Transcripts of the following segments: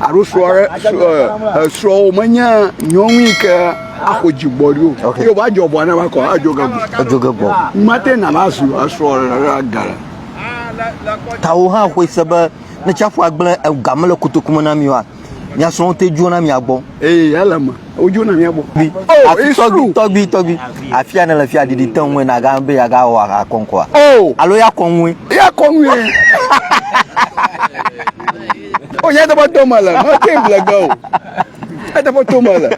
aro so manya nyomika akojibori o yo ba jobo na ba ko ajogabo mate na masu aso gara tawo ha ko sebe na chafu agbele gamle kutukuma na miwa nya so te juona mi agbo alama ojo na mi agbo togbi afia na la fia didi tan we na ga mbe ya ga wa akonkwa alo ya konwe ya da tomala ma temple go ada tomala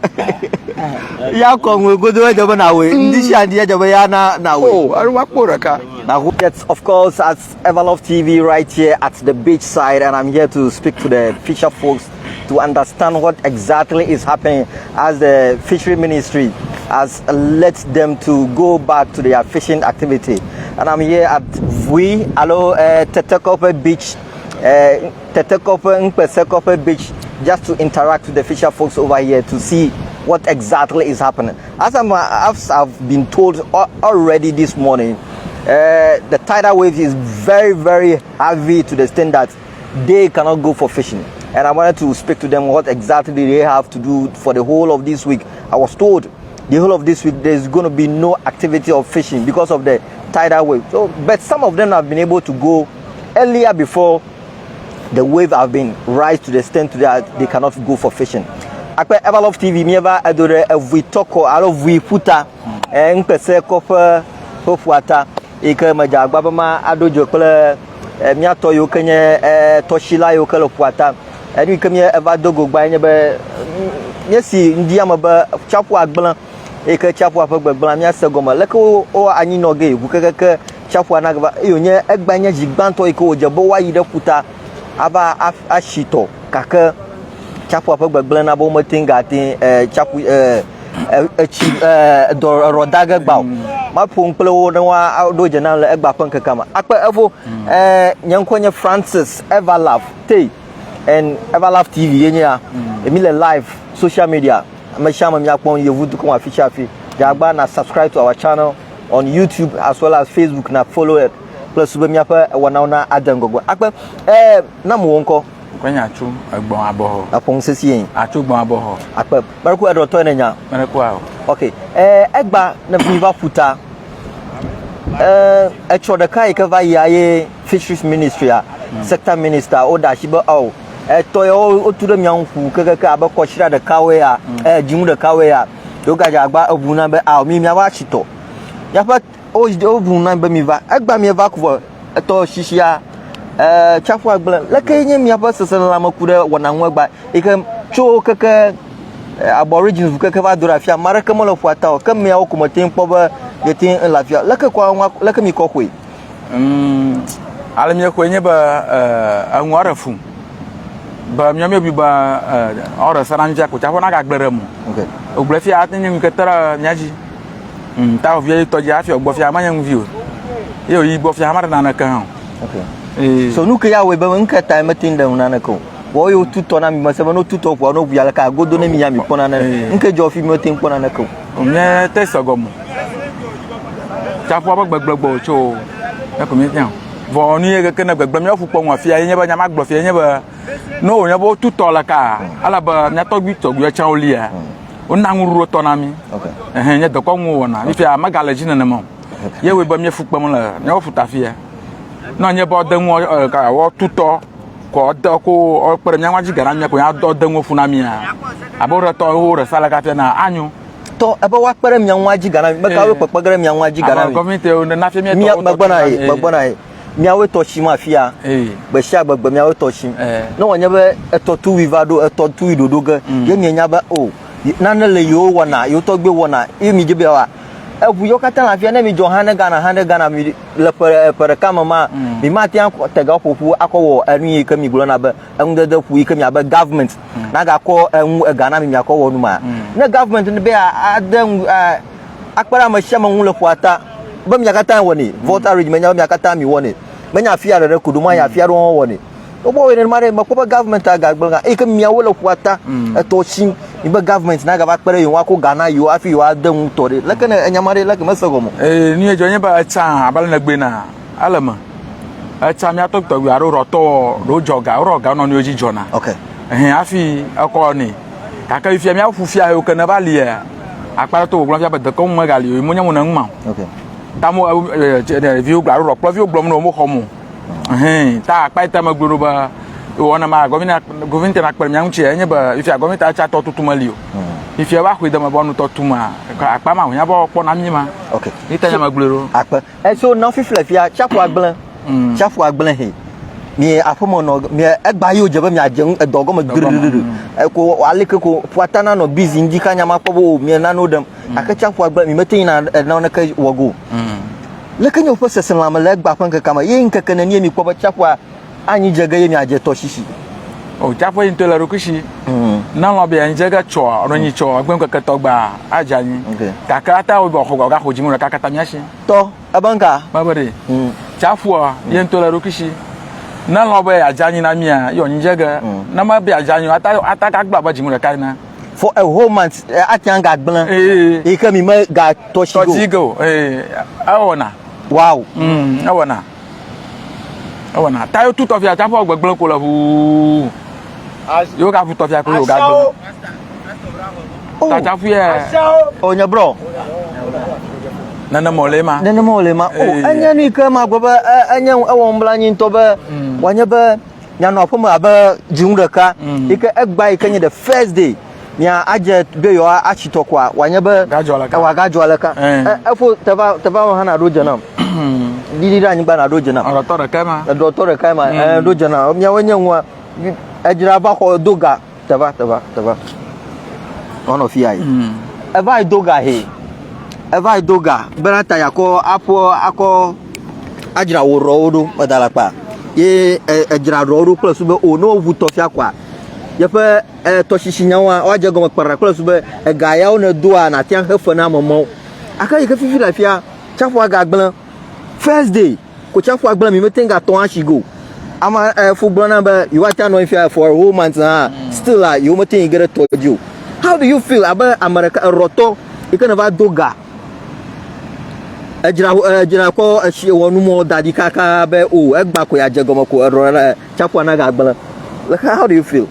ya konwe godo da na we ndi shi andi ya ya na we arwa poraka. Yes, of course, at Everlove TV right here at the beach side, and I'm here to speak to the fisher folks to understand what exactly is happening as the fishery ministry has let them to go back to their fishing activity. And I'm here at Tetekope Beach, Tetekope Beach, just to interact with the fisher folks over here to see what exactly is happening. As I've been told already this morning, the tidal wave is very, very heavy to the extent that they cannot go for fishing. And I wanted to speak to them what exactly they have to do for the whole of this week. I was told the whole of this week there's going to be no activity of fishing because of the tidal wave. So, but some of them have been able to go earlier before the wave have been rise to the extent that they cannot go for fishing. Akpe Everlove TV mieva adore every toko alo vi puta nkpese kofa hofuata ike majagba bama adojo kle miato yo kenye toshila yo kle puata edi kemye eva dogo gba nye be yesi ndiama ba chapu agblan ike chapu afagblan mia segoma leko o anyi noge gukeke chapu anagba yonye egbanye jigbanto ike ojebo wa yide puta aba ashito kaka chapu afagblan na bo motinga tin chapu rodaga gbaw ma pon plo na wa do jena le egba pon kama akpa efo nyankonya Francis Everlove tay and Everlove TV yenya emile live social media ma shama mi akpon yevudu ko official fi jagba na subscribe to our channel on YouTube as well as Facebook na follow it plus be mi apa wana na adangogo akpa na mo wonko kwanya achu agbon aboho apon sesien achu gbon aboho akpa barku edoto enya mereku aho okay egba na viva futa the kai ka va yaye fisheries ministry sector minister oda shiba o to yo otudo mianfu kaka abako shira de kawe ya jimu de kawe ya yo gaja agba obuna be mi wa chito ya fa o obuna be mi va egba mi va ko to shishia chafu agba lekenye mi aba sesela makuda wananwa gba ikem cho kaka aborigines kaka va dora fia maraka mo lo fuata o kam mi awo ko tin po ba yetin la fia leka kwa leka mi ko kwe ala mi ko nye ba anwara fu ba mi bi ba ora saranja ko chafu na ga gbere mu okay o gble fia atin mi ketara nyaji ta o vie to ja fia gbo fia manyang view yo yi gbo fia mara na kan okay so nuka ya we ba nka time tin da na ko wo yo tuto na mi maseba no tuto po no bia ka godo na mi ya mi pona na nke jo fi mi tin pona na ko nye te sogomu chafu aba gbegbegbo cho na ko mi tian vo ni ye ke na gbegbe mi ofu po won fi aye ba nya ma gbo fi aye ba no nya bo tuto la ka ala ba nya to gbi chan olia o na nwuru to na mi okay nya de ko nwu wona mi fi amagalaji na mo ye we ba mi fu pam la nya ofu ta fi no nya bo de nwu ka wo tuto ko da ko o pere nya waji gara mi ko ya do de nwu fu na mi aboro to o re sala ka fi na anyu to aba wa pere mi anwa ji gara mi ka we pepe gara mi anwa ji gara mi komite o na fi mi to bagbona mi awe to shi ma fia be sha gbagba mi awe to shi no wonya be eto tu wivado eto tu idodo ga ye mi nya ba o na na le yo wona yo to gbe wona e mi jibe wa ebu yo kata la fia na mi jo hane gana mi le pere kama ma mi ma ti an te ga popu akowo anu ka mi gulo na ba ende de fu ka mi aba government na ga ko gana mi akowo nu ma na government ne be adan akpara ma shama nwule fuata ba mi akata woni voter regiment nya mi akata mi woni menya fia re kuduma ya fia ro woni obo we ne mare makoba government aga gbanga e ka mi awole fuata to shin ibe government na ga ba pere yin wa ko Ghana yo afi yo adan tore la kana enyamare la ka masagomo ni ejo nya ba cha abal na gbe na alama cha mi atok to wi aro roto ro joga ro ga no ni oji jona okay afi akoni kaka ifia mi afufia yo kana balia akpara to ogblon fia bede ko mo gali mo nyamu na ngma okay tamo view gba ro pro view gbom no mo homo ta akpa ita magboro ba wona ma government na akpa mi anche enye ba ifia government acha to tutumalio ifia ba kwida ma bonu to tuma akpa ma nya ba okpo na mnyima okay ita nya magboro akpa so now fifle fia chapo agblen he mi afomo no mi egba yo jebe mi ajen edogo ma gururu ko alike ko puatana no busy ndika nya makpo mi na no dem akacha fo agblen mi metin na na ka wogo leke nyo process la ma legba kwanka kama yin kakana ni mi ko ba chapo anyi jega ye mi aje to shishi o chapo yin to la rokushi na lo be anyi jega cho ro nyi cho agben ka to gba ajani kakata o bo ko ga ko jimu kakata mi ashi to abanka babare chapo yin to la rokushi na lo be ajani na mia yo nyi jega na ma be ajani ata ka gba ba jimu ka na for a whole month atianga agblen e ka mi ma ga to shigo awona wow awona tayo tout of ya chapo gbegblon ko la hu yo ka fu to fia ko yo ga gbon ta chapo ya onya bro nana molema anya ni ka ma gba anya awon bla nyin to ba wanya ba nya no poma ba jiun ka ika egba ika the first day nya aje be yo achito kwa wanya ba ga jola ka efo taba hana roje na didi da nyigba na roje na doctor kaima roje na nya wanya nwa ejira ba ko doga taba one of yi eva doga he eva doga berata yako ako ajira woro odo padalapa ye ejira ro plus be o no vu tofia kwa ye pe to shishinyawa o je gomo kpara plus be ga ya ona doa na tian hefo na momo aka ye ka fifi la fia chafo aga gblan first day ko chafo agblan mi metenga to an shigo ama football number you want to know if you for a whole month still you metin get to you how do you feel about America roto ikanava doga ejira ko ehie wonu mo dadi kaka be o egba ko ya jegomo ko ero chapo na ga gbala how do you feel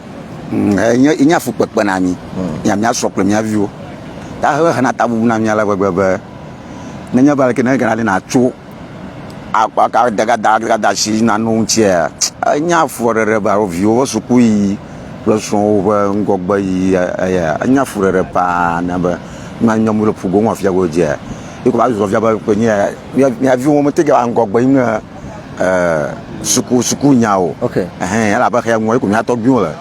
nya fu pepe na mi nya mi asokle mi avio ta he na tabu na mi ala gbegbe nya ba ke na ga na chu akwa ka daga shi na no nche nya fu rere ba ovio so ku yi plus on ngogba yi nya fu rere pa na ba ma nyamu le pugo wa fia go je iko ba zo fia ba ko nya mi avio mo te ga ngogba yi suku nyao okay ala ba ka ngwa ko mi atogbu le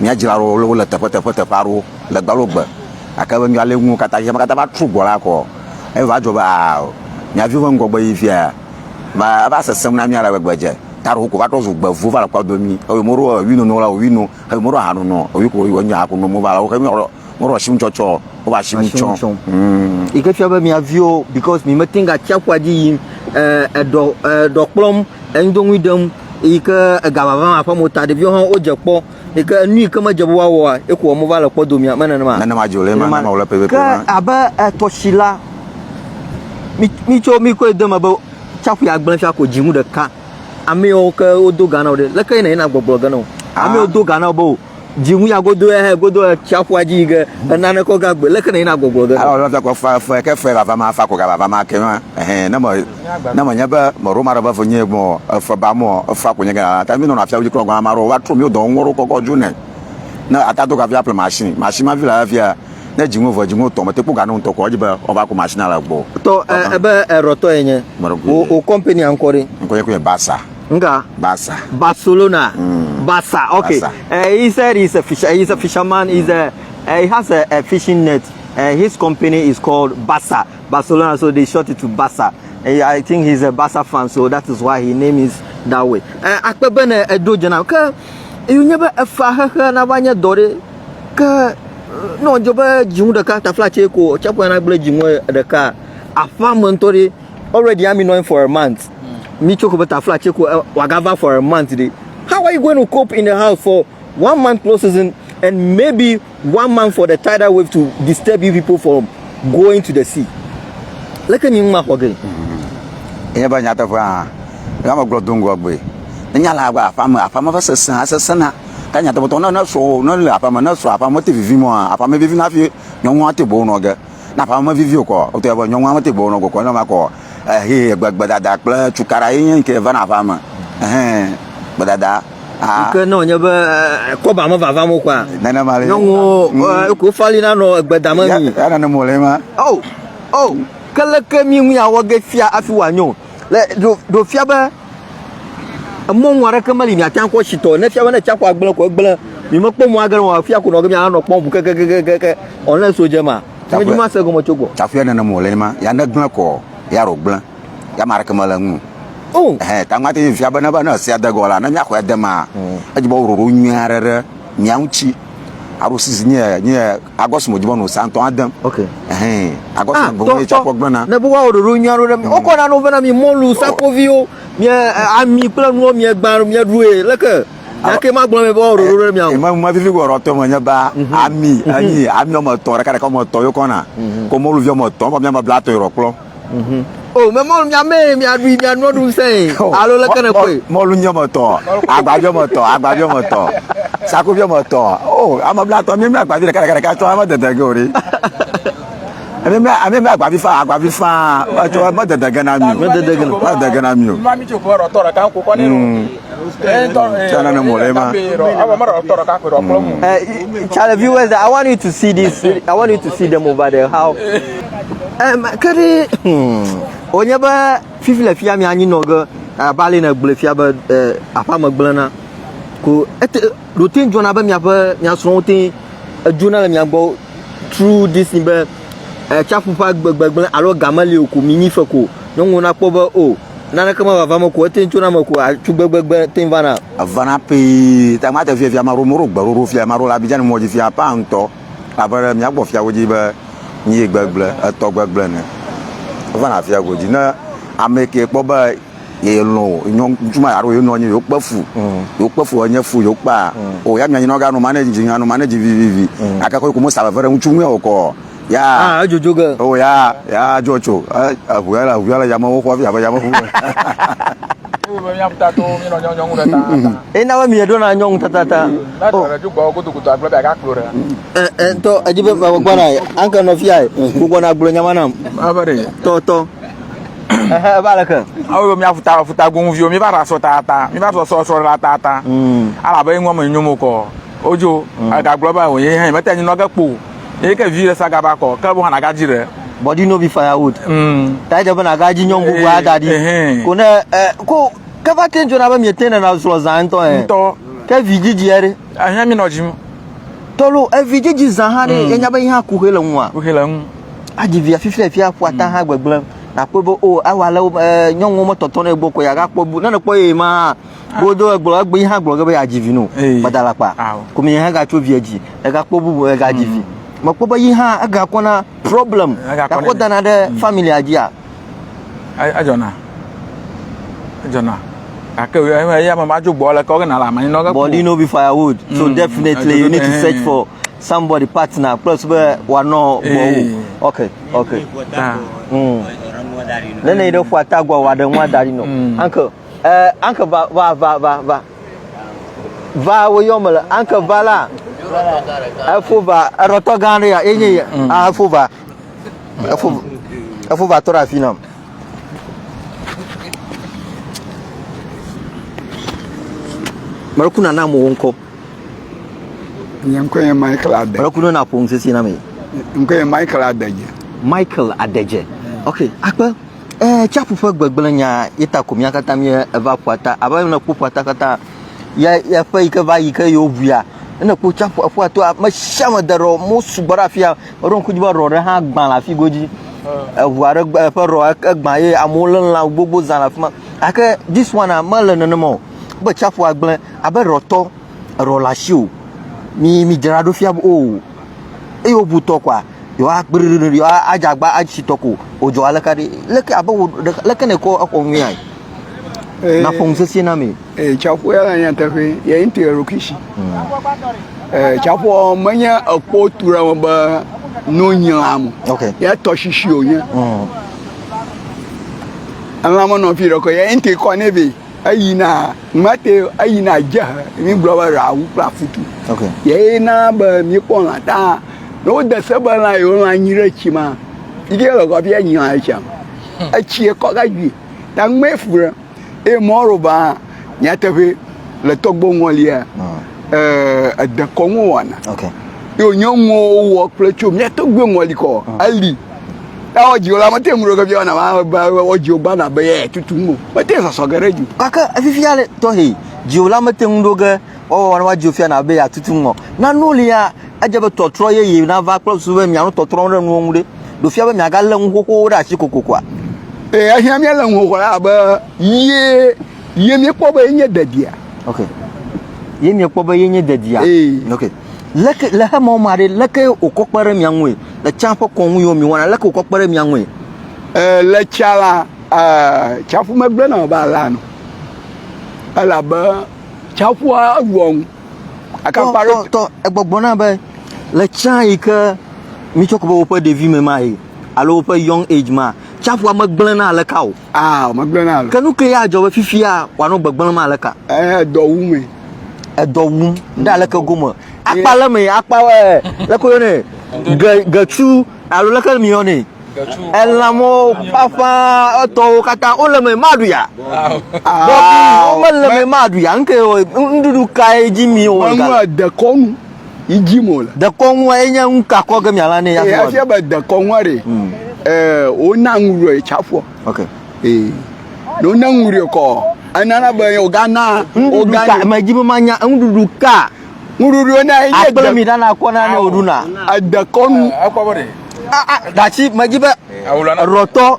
mi ajira ro le tepe paro le gbalogba aka ba mi ale nwu kata je makata ba tru gola ko e ba jo ba mi avio ngogba yi fia ba se sem na mi ala gbagba je taro ko ba to zo gba vu va la kwa do mi o mo ro wi no la wi no e mo ro hanu no o wi ko wi nya ko no mo ba la o ka mi ro shim chocho o ba shim chon ike fia ba mi avio because mi metinga chakwa ji do plom endon widam ike gababa afa mota de bio han o je po ike nu ike ma je bo wa e ko mo ba la kwa do mi ma na ma jole ma na ma wala pepe ka aba to shila mi ko de ma ba chafu ya gblan fia ko jimu de ka ame o ka odo gana o de le ka ina gbogbo gana o ame odo gana bo jimu ya godo chafu aji ge na na ko ga gbe le ka ina gbogbo gana ala la ko fa ke fe ba ma fa ko ga ba ma ke ma na mo nya ba mo ro ma ba fo nye mo fa ba mo fa ko nya ga ta mi no na fia uji ko ga ma ro wa tro mi o do nworo ko ju ne na ata to ga fiaple machine ma vila fia na jimu to mo te ko ga no to ko jiba o ba ko machine ala gbo to ebe roto enye o company ankore ko Basa nga Basa Barcelona Basa okay he said he's a fisherman he has a fishing net his company is called Barcelona so they short it to Basa I think he's a Basa fan so that is why his name is that way akpebe na edo jana ka you never fa ha na banya dore ka no joba jimu de ka ta flache ko chapo na ble jimu de ka afa montori already I'm knowing for a month me choko beta flache ko wagava for a month today how are you going to cope in the house for 1 month close season and maybe 1 month for the tidal wave to disturb you people from going to the sea like ni ma hoge e ba nyata fa ga ma glodungo gbe nya la gba afa ma fa sesana Kanya to na so no la pa na so apa mo te vivi mo apa me vivi na fi nyonwa te bo no ga na pa mo vivi ko o te bo nyonwa te bo no ko na ma ko he gbadada pla chukara yin ke va na fa ma gbadada que non nya ba ko ba ma va mo kwa na ma le nyongo ko fali na no gbada ma mi ya na mo le ma oh kala ke mi ya wa ge fia afi wa nyo le do fia ba mo nwara ke mali mi atan ko shito na fia ba na cha ko agbele mi mo po mo agara wa fia ko no ge mi ano pon bu ke on le soje ma mi ma se go mo chogo ta fia na mo le ma ya na gbon ko ya ro gbon ya mara ke mala ngu ta ngati fia ba na se adagola na nya ko edema ajibo roro nyarere nyanchi aro sisi nye agos mo jibo no santo adam okay agos mo bo cha ko gbona na bo wa roro nyaro dem o ko na no na mi mo lu sapovio mi ami plan no mi gba mi duwe leke ya ke ma gbon me bo roro dem ya ma vivi go roto mo nya ba ami mo to re ka ko mo to yo kona ko mo lu vi mo to mo ma blato ro klo me mo mi ame mi adu mi anu du sen alo leke na ko mo lu nya mo to agbajo mo to sako bi mo to ama blato mi agbajo re ka to ama dede gori ami agbabi fa to ma dede gana mi ma mi choko ro to ra kan ko ko ni chana na mo le ma Charlie viewers, I want you to see this. I want you to see them over there. How kari onya ba fifi la fia mi anyi no go bali na gbele fia ba apa ma gbele na ko routine jona ba mi apa mi aso routine jona la mi agbo through this be chafu pa gbele alo gamali ko mini fa ko nyongo na po ba nana kama va mo ko tin jona ma ko chugbegbe tin vana avana pe ta ma ta fia ma ro gbaro fia ma ro la bijan mo ji fia pa nto abara mi agbo fia woji ba ni gbegble to gbegble ne vana fia goji na ameke po ba ye lo nyon juma aro yo no yo pafu onye fu yo pa o ya mi no ga no manage vivi aka ko mo sa vere nchumu o ko ya jojoga ya jocho abuela ya mo ko ya mo fu na wa mi do na nyong tata to ajibe ba gbara anka no fia ku gona gboro nyama nam abare to balaka awo mi afuta gun vi o mi ba ra so tata mi ba so la tata ala ba enwo mo nyumo ko ojo aga gboro ba o ye han meta ni no ga po e ke vi re saga ba ko ka bo na ga jire body no be firewood ta je ba na ga ji nyong bu adadi ko na ko ka va tenjo na ba mi tena na so zanto to ka viji diere ahia mi no jim tolo viji zahare enya ba ihe akuhela nwa aji via fifi fia fuata ha gbegble na pobo awala nyonwo mo toton egbo ko ya ga pobu na po e ma bodo egbo egbo ihe agbo ga aji vi no badala pa ko mi ha ga cho viaji e ga pobu e ga jivi ma pobo ihe aga kona problem ka ko dana de family ajia ajona aka ya mama jo gbo le ko na la mani no ga body no be firewood so definitely you need to search for somebody partner plus one no okay then they don't for tagwa wa de nwa dari no uncle va wo yomala uncle vala afuba rotogan ya enye afuba tora finam marukuna na mo wonko Nyanko ya Michael Adeje. Marukuna na pon sisi na me. Nko ya Michael Adeje. Michael Adeje. Okay, akpa chapu fa gbegbele nya ita ko miaka tam ye evacuata aba na ku pata kata ya fa ika va ika yo bua na ku chapu afu ato ma shama daro mo subara fia ron ku jiba ro re ha gban la fi goji evuare fa ro agban ye amolan la gbogbo zan la fa aka this one amala no mo ba chapu agban aba roto ro la show mi jarado fia e obuto kwa yo agbiriri yo ajagba achitoko ojo alakari leke abawo leke ne ko akonwi ai na fonsesi na me chapo ya nya tafe ya intero kishi chapo manya apotura ba no nyam okay ya toshishi onya alama no fi roko ya inte ko ne be ayina mate ayina ja mi blowa ra wu pra futu Okay. ye na ba mi ko na ta no da se ba na yo na nyira chi ma ide lo ko bia nyi a cha a chi ko ga gi ta me fura e mo ro ba nya te fe le togbo ngolia da ko ngwana Okay. yo nyongo wo kle chu mi togbo ngoli ko ali ta o ji ola mo te mu ro ga bia na ba o ji o ba na ba ye tutu mo mo te so gareju Kaka afifiale to he jiola mate ndoga o wana jiofia na be ya tutungo na nolia ajabe totro ye na va club so be mi anu totro no nwude do fia be mi aga le nkoko da chi kokokwa ahia mi le nwo kwa ba ye mi kpo ba nye dadia okay ye mi kpo ba ye nye dadia okay le ha mo mare le ke okokpere mi anwe le champo konwu yo mi wana le ke okokpere mi anwe le chala chafu megbe na ba la no ala ba chafu awon aka pare to egbogbo na be le chai ke mi chokobo po de vie me mai alo po young age ma chafu amegble na le ka o megbe na kanu ke ya jobe fifia wano gbegble ma le ka do wu me do wu da le ka gomo apa le me apa le ko ne gachu alo le ka mi yone elamo papa to kata o le me madu ya bobi o me le me madu ya nke ndudu kai jimi o ga de konu ijimo la de konwa enya nka ko ga mi ala ne ya ya fi ba de konware o na nwuro e chafo okay no na nwuro ko anana ba o ga na o ga ma jibo manya ndudu ka nwuro na ye akpele mi dana ko na ne oduna de konu akwabore dachi majibe roto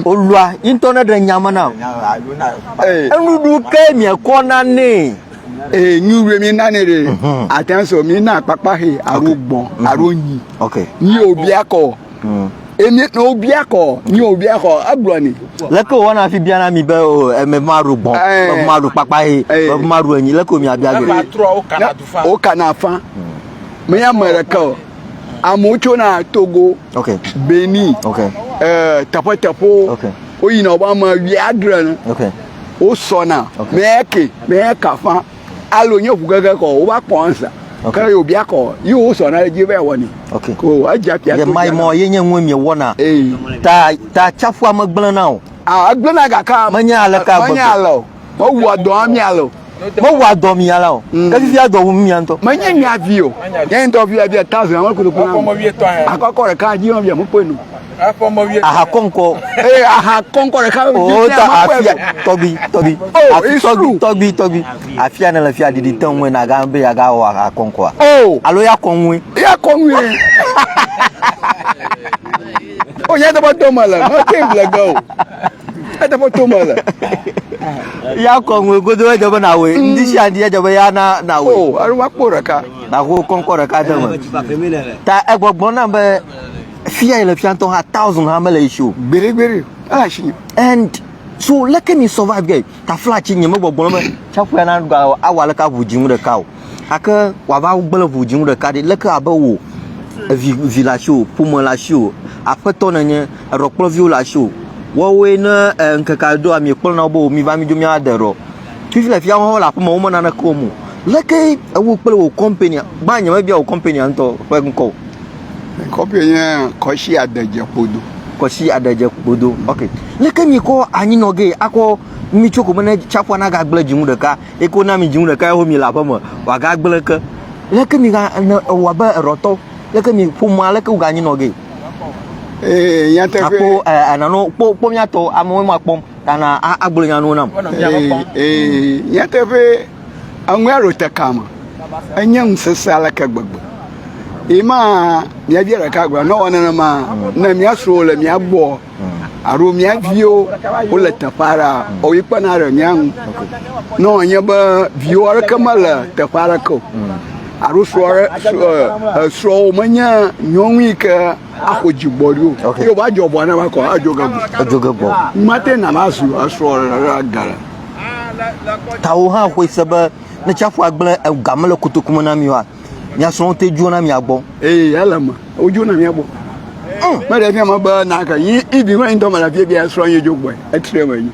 olua internet de nyamana ndudu ka mi ko na ne nyure mi na ne re attention mi na papa he arogbon aroyin okay ni obi akọ emi na obi akọ ni obi akọ agbo ni leko wona fi bia na mi be o me maru gbon me maru papa he me maru eyin leko mi abia gere o kana fa me ya America amocho na Togo okay Benin okay tapo okay o yin Obama wi adra no okay o sona me ka fa alo yin fugaga ko o ba ponsa ka yo bia ko yo so na je be woni okay ko aja pia ye mai mo ye nyen mi wona ta chafu amagble na o agble na ga ka manya alaka manya alo mo wo do ami alo mo wa do mi ala o ka fi ado wu mi anto manya nya vio ye ndo vio bia 1000 amako ko na akoko re ka ji on bia mo penu aha konko aha konko re ka o ta afia tobi afia na la fia didi tan we na ga be ya ga wa aha konko alo ya konwe o ya da boto mala no temple go ada boto mala ya konwe godo e jobo na we ndi shi andi e jobo ya na we aru wa pora ka na ko konko re ka da mo ta egbogbon na be fia ile fia ton 1000 ha mele issue gbere ala shi and so let me survive guy ta flat nyi me gbogbon me chafu ya na ga awale ka bujin de ka o aka wa ba gbele bujin de ka de le ka abawo village pour moi la show après ton nye rokplo viola show wo we na nkaka do ami kpol na bo mi ba mi do mi adero fi la fia ho la po mo na na ko mu le ke awu kpele wo company ba nya ma bia wo company anto pe nko company ko shi adaje podo okay le ke mi ko anyi no ge ako mi choko mena chapo na ga gbele jimu de ka e ko na mi jimu de ka ho mi la pa mo wa ga gbele ke le ke mi ga wa ba roto le ke mi fu ma le ke ga anyi no ge ya te fe ako anano po mi ato amo ma pom kana agbele nya no nam ya te fe anwa rota kama anyam sesala ka gbagbo ima mi abiara ka gba no wona ma na mi asro le mi agbo aro mi avio o le tapara o ipa na re nyang no nya ba vio ara kamala tapara ko aro so manya nyonwi ka akojiboro yo ba jobo na ba ko ajogago mate na masu asro ra gara tawo ha ko sebe na chafu agbele gamele kutukuma na miwa nya so te jona mi agbo alama ojo na mi agbo ma de mi ma ba na ka yi ibi wa ndo mala bia so anye jogbo etre ma yi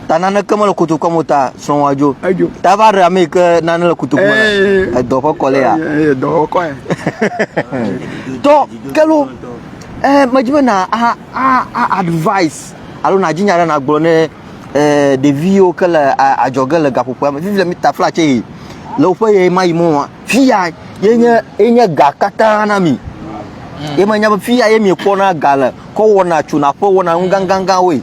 Tanana kamala kutu komota sonwajo. Ajo. Tavare ameke nanala kutu komona. Doko kole ya. Do ko. To kelo majibe na advice alo na jinyara na gboro ne de vio kala ajogala gapopo ma vivle mi tafla che lo pe ye mai mo fia yenye gakata na mi e manya ba fia ye mi ko na gala ko wona chuna po wona nganganga we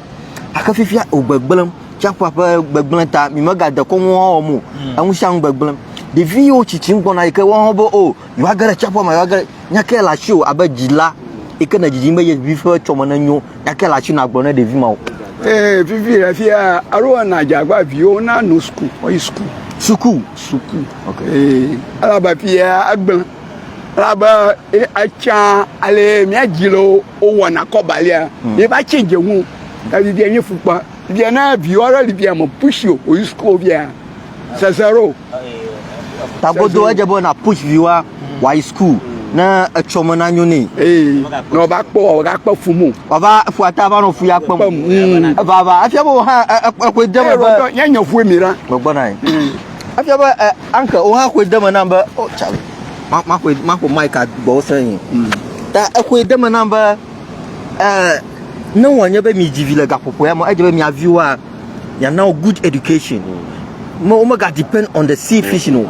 aka fifia ogbegbelam chapa pa gbegbelam ta mi maga de ko won mu an shan gbegbelam de vio chichin gbona ike won hobo o you agara chapa ma you agara nyake la show abajila ike na jijimbe ye bifo chomo na nyo nyake la show na gbona de vi ma o vivi rafia aro na jagba vio na no school o school suku okay alaba pia agban alaba acha ale mi ajilo o wona kobalia e ba change hu ka bi enye fupa bi na vio aro bi am push o school bia sasaro tabodo ajabo na push viwa wa school na chomo na nyo ni no ba po fumu baba fuata ba no fu ya pam baba afia bo ha akwedama ba nyanya fu emira gbona afia ba anka o ha akwedama namba o chale mako mic agbo sen ta akwedama namba no wanya ba mi jivile gapopo ya mo ajebe mi aviwa ya now good education mo ga depend on the sea fish no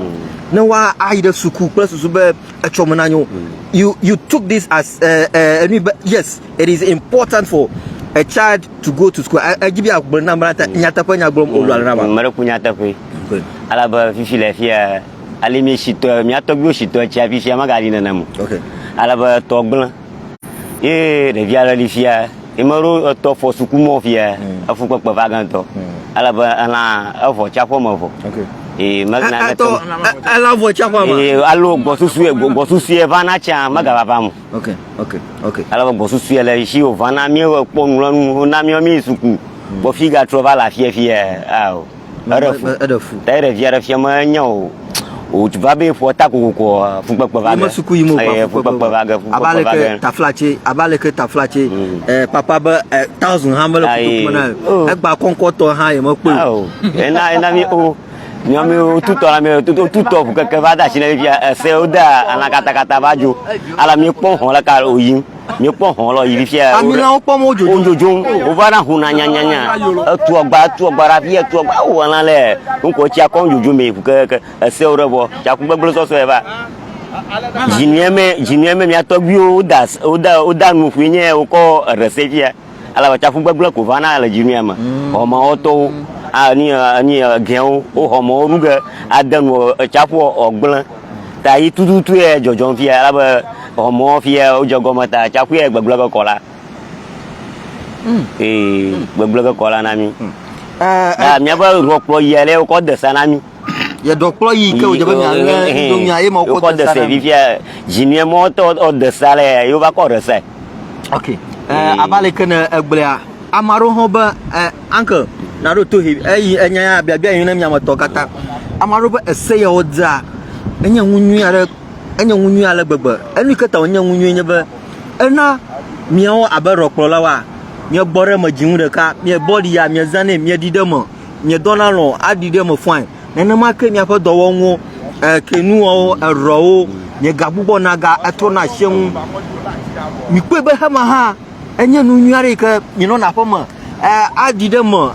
no wa either suku plus sube chomonanyo you took this as yes, it is important for a child to go to school. I give you a number nyata pa nya glom olu ala ba mara kunyata pe ala ba fifi le fia ali mi shito mi atogbo shito cha fifi magali na namu okay ala ba togblan de via la fia e maro to fo suku mo fia afu pa vaganto ala ba ana afo cha fo mo fo okay magna to ala vo chapa ma alo gosusu e vana cha magaba pamu okay ala gosusu ele shi o vana mi o ponru na mi o mi suku bo figa trova la fie ao erefu tere viera fie ma nyo o tu va be fo ta ko fu pa vaga ma suku yimo fu pa vaga fu abaleke taflache papa ba 1000 hamalo kutu mana egba konkoto ha ye mo pe ena mi o nyame tuto la me tuto que va da chine via seuda ana kata bajo ala mi pon hon la ka oyin mi pon hon lo yi fia ami la pon mo jojo o va na huna nya tu ogba ra fia tu ogba o la le nko ti akon jojo me que seuda bo ja ku gbegbe so e ba jinieme mi atogbi o da nu fu nye o ko resevia ala ba cha fu gbegbe ko va na la jiniema o ma oto ani gen o homo ruga adanu chapo ogblan ta yi tututu e jojon fi ala ba homo fi o jogomo ta chapo e gbegble ko la gbegble ko la na mi mi ba roplo yele o ko de sanami ye doklo yi ke o jaba mi do mi aye mo ko de sanami fi jinie mo to o de sale yo ba ko rese okay abale kana egblia amaro ho ba uncle na ro to he enya bia yin na mi amato kata amaro ba ese ya oda enya nwunyu ala gbegbe enu kata onya nwunyu nya ba ena mi o abero kpolo wa mi gbore ma jinwu de ka mi body ya mi zane mi didemo mi donalo adidemo fine nene ma ke mi afa dowo nwo kenu o ero o mi gagbubo na ga eto na hyen mi pe be ha ma ha enya nwunyu are ka mi no na fama adidemo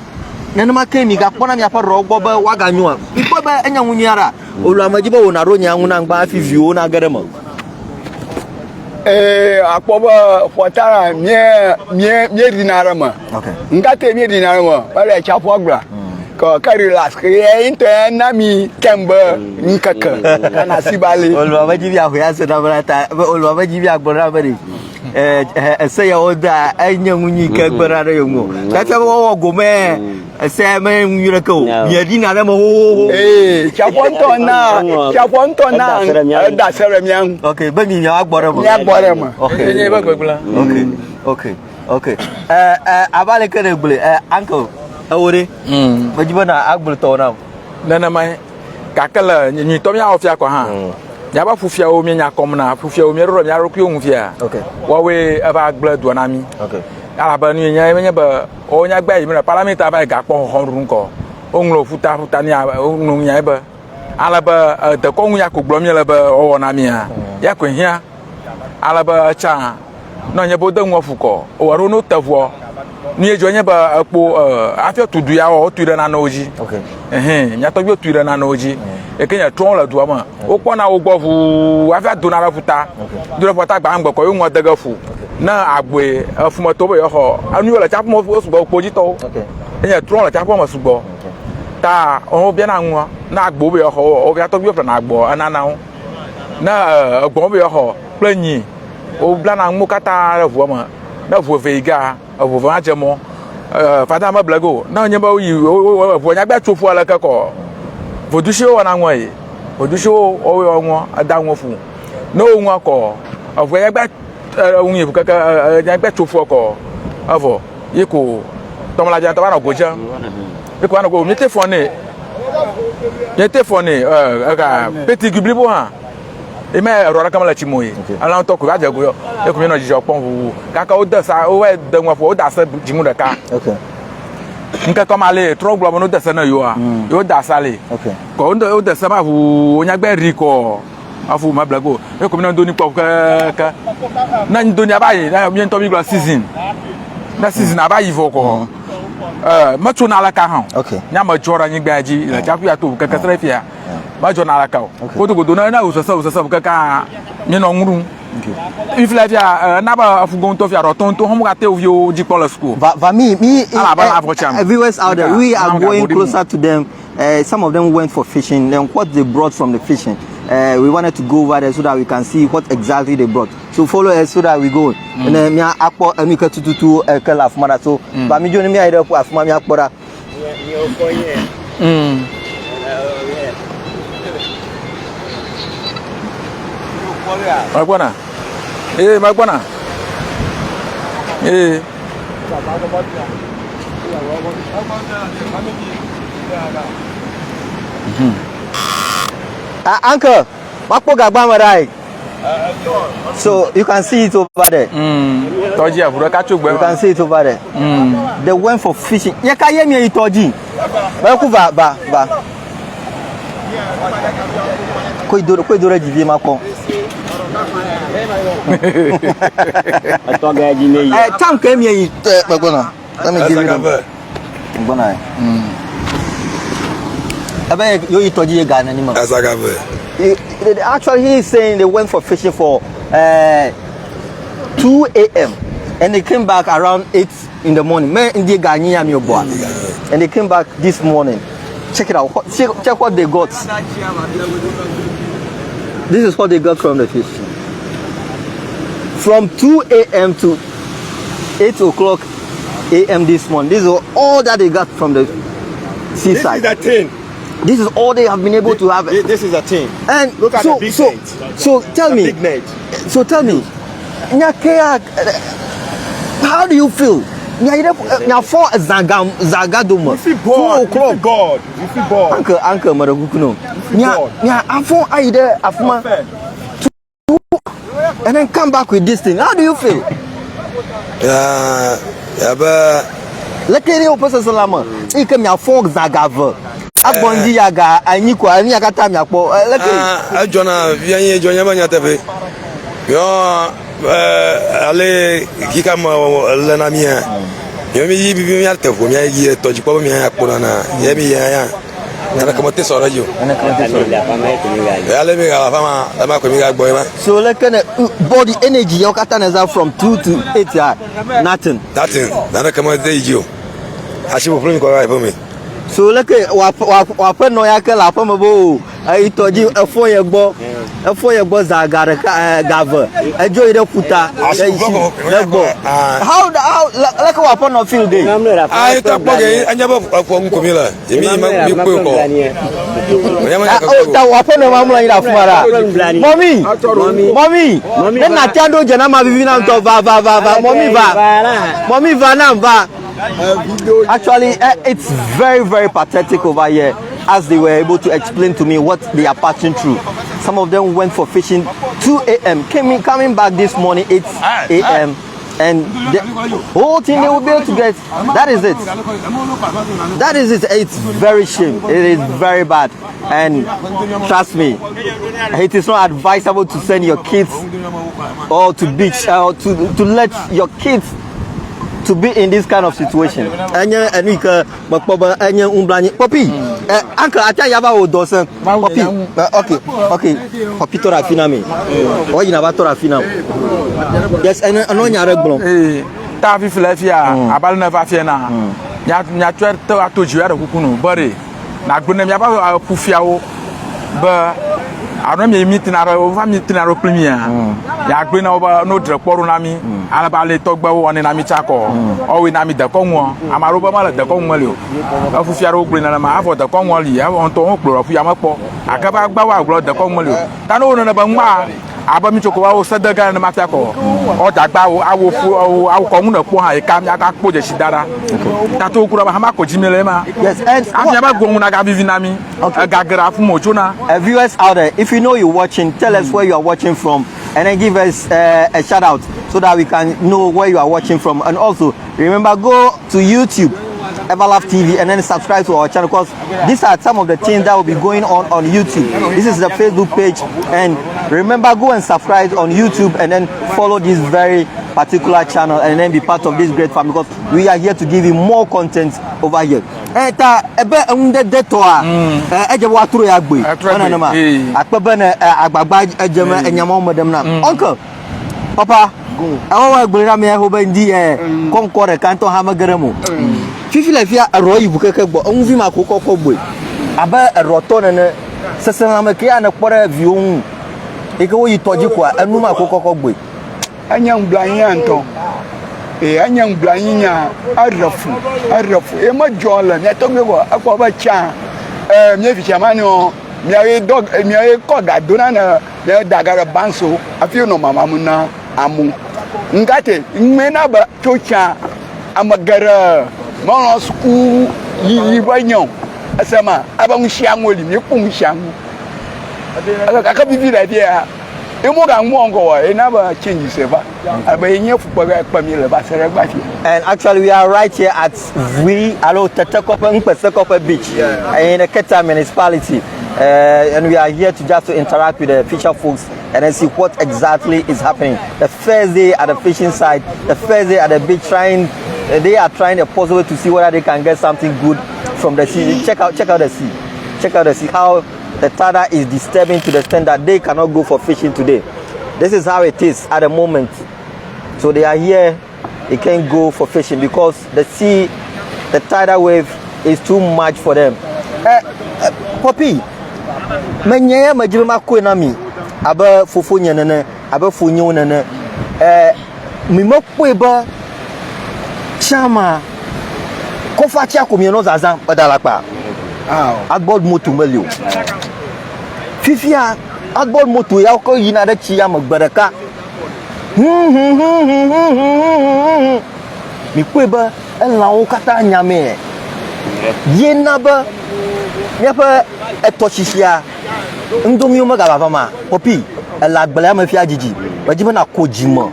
nene ma ke mi ga pona mi afa ro gbo ba waga nyu mi pe be enya nwunyu ara olu amajibo wo na ro nya nwuna ngba afivio na garemo akpoba fotara mie dinara ma okay ngate mie dinara ma pale chapo agbra ko ka relax ke inte na mi kemba nkaka kana sibale olu amajibi ahoya se na brata olu amajibi agbora bari ese ya oda anya nwunyi ka gbara ra yongo tata wo gome ese me nwure ko mie dinara ma ho chapo ntona da sere mian okay ba mi nya agbora mo okay nye ba gbegula okay abale kene gbule uncle awore majiba na agbule to na nana mai kakala ni to mi afia kwa ha ya ba fufia o mi nya kom na fufia o mi ro mi arokyo hu fia okay wa we aba agbule do na mi okay alaba ni nya menye ba o nya gba yimra parliament aba ga kpo horun ko onlo futa ni onu nya ba alaba de ko nya ko gblo mi la ba o na mi a ya ko hia alaba cha no nya bo de nwo fuko o waro no tavo ni ejo nya ba akpo afia tudu ya o tuire na oji Okay. nya to bi tuire na oji e kenya ton la duwa ma o ko na o gbofu afia do na futa do futa gba ngbo ko yo nwo daga fu na agbe afuma to bo yo ho anu yo la chapo mo fu gbo poji to Okay. enya ton la chapo mo sugbo ta o bia na nwa na agbo bo yo ho o bia to bi na agbo anana ho na agbo bo yo ho planyi o bla na nmu kata revu ma na vu veiga vu va jemo fada ma blago na nyeba yi vu nya gba chofu ala ka ko vodushi o na nwa yi vodushi o yo nwa ada nwa fu no nwa ko vu nya gba unyi fu kaka nya gba chofu ko avo yiko tomla ja ta na goja yiko na go mi telefone ka petit gublibo ha e me rora kamala chimoye ala to ko ga jago yo e ko mi no jijo pon wu kaka o da sa o we da nwa fo o da sa jimu da ka Okay. nka ko male tro glo no da sa na yo a yo da sa le Okay. ko o da sa ma fu onya gba ri ko afu ma blago e ko mi no do ni po ka na ndo ni abayi na mi to mi glo season na season abayi fo ko ma tu na la ka ha Okay. nya ma jora nyi gba ji la ja ku ya to ka ka sra fia ma jona la ka ko to go do na usasa ka mi no nguru if la via na ba afugon to via rotonto homo ga te ovio di pole school viewers out there, we are going closer to them. Some of them went for fishing. Then what they brought from the fishing, we wanted to go over there so that we can see what exactly they brought. So follow us so that we go. And then me akpo emi ka tututu kala afuma so. Ba mi joni mi aide ku afuma mi akpora. Magwana. Magwana. Uncle, makpo gagba marai. So you can see it over there. Toji afuro ka chogbe. You can see it over there. They went for fishing. Ye ka ye mi itoji. Ba ku ba. Ko idoro jivi makpo. Atoga ji meyi. Tam ka mi yi Magwana. Let me give you them. Magwana. Abe yo itoji ye Ghana ni ma. Asagave. Actually, he is saying they went for fishing for 2 a.m. and they came back around 8 in the morning. And they came back this morning. Check it out. Check what they got. This is what they got from the fish. From 2 a.m. to 8 o'clock a.m. this morning. This is all that they got from the seaside. This is a tin. This is all they have been able to have. This is a tin. And look at the big net. So tell me. Big net. So tell me. How do you feel? Now for Zagadoma. You feel bored. 2 o'clock. You feel bored. Uncle Maragukuno. Yeah, I'm for either Afuma. And then come back with this thing. How do you feel? Yeah, but Let me know person salama. You come your phone Zagava. Abondi yaga anyiko ani yakata mi apo. Jona vianye jonya banya tefe. Yo ale kika mo lena mia. Yo mi yi bibi mi arte fo mi yi toji po mi ya pona na. Ye mi ya. Ana kama te soro jo. Ale mi ga fama ma ko mi ga gbo ma. So like body energy yakata na from 2 to 8 nothing. Ana kama te jo. Ashibo pro mi ko ra fo mi. So look at what no yake la pama bo itoji efo ye gbo Zagara gava ejo ide kuta legbo how like what no feel dey Ai ta poge anya ba ko nkomi la emi ma mi ko ko ta what no ma mula ira fumara mommy na tando jana ma bibi na to va mommy va na va. Actually, it's very, very pathetic over here as they were able to explain to me what they are passing through. Some of them went for fishing 2 a.m. coming back this morning 8 a.m. and the whole thing they will be able to get. That is it. That is it. It's very shame. It is very bad. And trust me, it is not advisable to send your kids or to beach or to let your kids to be in this kind of situation. Anya anika makpoba anya umblani. Popi, uncle acha yaba odosan. Popi, okay. Popi to rafina me. O yina ba to rafina. Yes, ano nyare glom. Ta fi filafia, abal na va fiena. Nya twer to atoji ara kukunu, bare. Na gbona mi aba pufiawo. Ba ano mi meeting ara over meeting ara premier. Ya gbe na oba no dreporu na mi alaba le togba wo ni na mi chako o we na mi de ko won amaro ba ma le de ko won le o afu fi ara ogbe na ma afo de ko won li ya won to won ploro fu ya mapo akaba gba wa gbo de ko won le o ta no no na ba nwa aba mi choko wa o sadaga na ma fi ako o dagba wo awo fu awo ko mu na po ha e ka mi aka po je sidara ta to kura ba ha ma ko jimele ma Yes, and ami aba go na ga vivi na mi gagara fu mo jona. Viewers out there, if you know you're watching, tell us where you are watching from, and then give us a shout out so that we can know where you are watching from. And also remember, go to YouTube, Everlove TV, and then subscribe to our channel, because these are some of the things that will be going on YouTube. This is the Facebook page, and remember, go and subscribe on YouTube and then follow this very particular channel and then be part of this great family, because we are here to give you more content over here. Eta ebe unde detoa eje wa turu ya gbe ona na ma akpebe na agbagba ejema enyama modem na uncle papa awo wa gbe na me ho ba ndi konkore kanto ha magaremu fifi la fia ro yibu keke gbo onwu fi ma kokoko gbe aba roto ne sese na me kia na kpore viun e ke wo yi toji kwa anu ma kokoko gbe anyang blanyi anto anyang blanyi nya arafu e ma jola ne to me go akwa ba cha me fi chamani o me ay dog me ay ko ga dona na de dagara banso afi no mama mu na amu ngate me na ba chocha amagara mo no sku yi ba nyon asama aba mu shiangoli me ku mu shiangu aka bibi la dia and actually we are right here at Tetekope Beach in the Keta municipality, and we are here to just to interact with the fisher folks and then see what exactly is happening. The first day at the fishing site, the first day at the beach, they are trying the possible to see whether they can get something good from the sea. Check out the sea. Check out the sea. How the tidal is disturbing to the extent that they cannot go for fishing today. This is how it is at the moment. So they are here, they can't go for fishing because the sea, the tidal wave is too much for them. Poppy, menye majima ko na mi aba fofo nyenene aba fonyo nene mi makwe ba chama ko fa chia ko mi no zaza odalapa agbod moto melio fifia agbod moto ya ko yina da chi ya magbaraka mi kweba enlawo kata nyame yena ba nyepa etochisia ndomi o magaba fama Poppy elagbele ma fi ajiji wajiba na kojimo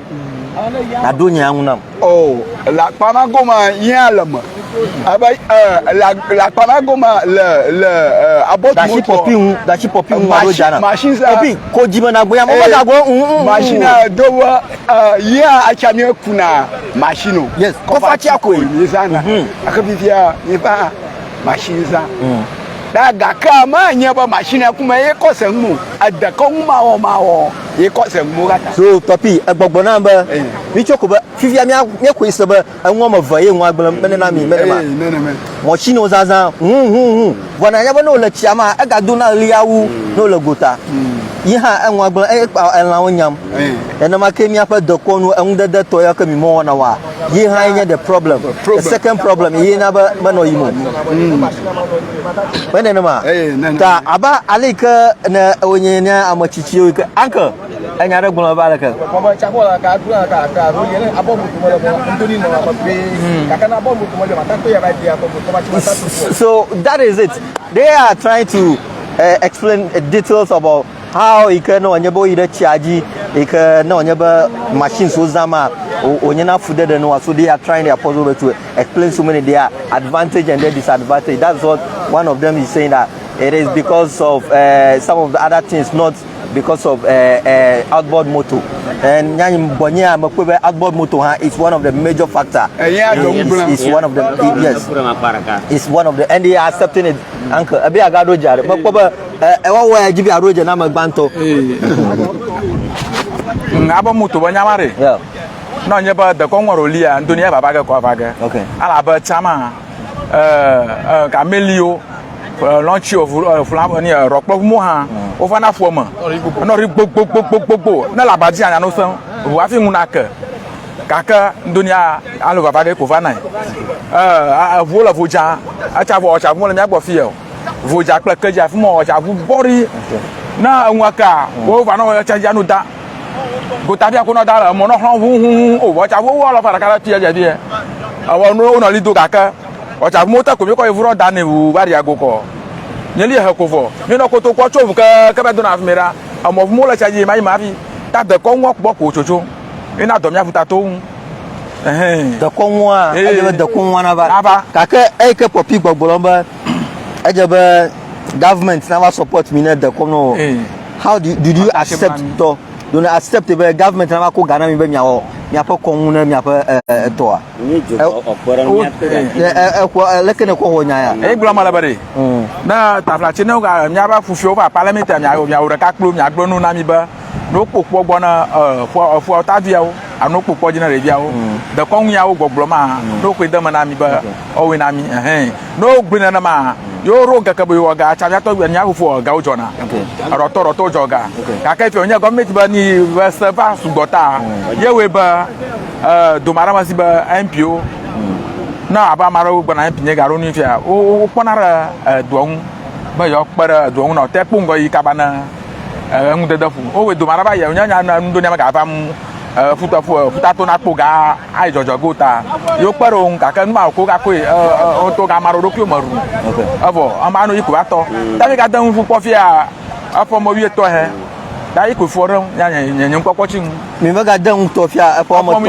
na donya anunam la pamagoma yalama aba la pamagoma le abot moto dashi Poppy ngalo jana machine Poppy kojimo na boya mo dago machine dowa ya achame kuna machine yes ko fachi akoyi yizana akabifia yepa machine za daga kama nyeba machine kuma yeko senmu adaka mawo yeko senmu gata so Poppy agbogbo na ba mi choko ba fifia mi ko iseba anwo ma vaye nwa agbala mene na mi mene ma machine ozaza wana nyeba no la chiama aga do na liawu no la gota yiha anwo agbala enlawo nyam ena ma kemi apa doko no enwudede to ya kemi mo na wa yiha nya the problem the second problem yina ba mano yimo wene na ma ta aba alika na onyenya amachichi ka uncle anya re gbon ba alaka baba chako la ka ro yele abomu to mo le ndoni no ma be kaka na abomu to mo le mata to ya ba dia to ma chi mata to so that is it. They are trying to explain details about how you can know onyebo ide charge you can know onyeba machines so zama onyena food there no, so they are trying their possible to explain so many their advantage and their disadvantage. That's what one of them is saying, that it is because of some of the other things, not because of outboard motor. And outboard motor is one of the major factors. It's one of the yes. It's one of the, and they are accepting it. Uncle, I be a gado jar. But I give you a road and I'm a banto. Abo motor when yamare. Yeah. No, never the Congolia and Dunia Baga Quavaga. Okay. Alaba Chama, Camelio. Launch of Flamania, Rock Moha, of an Afwoman, no Labadia and Osan, Wafi Munaka, Kaka, Dunia, Aluvade Kovana, a Vola Vuja, a Chavo, Chavon Field, Vuja, Kaja, more, Chavu body. Now, Waka, Wovano Chajanuda, Gotavia Conada, Monohon, or what I will all of a Karatia. I will know only do Kaka. Or have motor could be quite done in Variago. Nearly a cover. You know, Koto Quacho, Cabadona Mera, a more more like my mavi, that the Congo Boko Chocho, in Adomia Tato. The Congo, the Congo, Kaka, Ake for people, Bolomba, Ejaba government never support me, the Congo. How did you accept? Don't accept the government never could Ghana in Benya. Miapo Konguna, Miapa Toa. Lekin a Kohonia. Eglamalabari. Now, Taflachino, Yaba Fushova, Parliament, and Yaurakaku, Yagrono Namiba, no Pokwana for Tavio, and no Pokojina Radio, the Kongyao Gobloma, no Quidamanamiba, Owinami, no Grinanama. Yo roga kabuwaga chajato nyago for gaujona rotoro to joga kakaife onya government ba ni westava sugota yeweba domara masiba MPO na aba maro gbana MPnye garo ni fia o ponara duon ba yo para duon no te pungo yi kabana ngudedafu o we domara ba ya onya na ndo nyama ka fam futa to na poga ai jojo gota yo paro kaka ma ko ka ko to ga maro do ki maru avo amano yi ko ato ta mi ka dan fu pofia afo mo wi to he da yi ko foran nya nya nkoko chi mi ma ga dan to fia afo mo to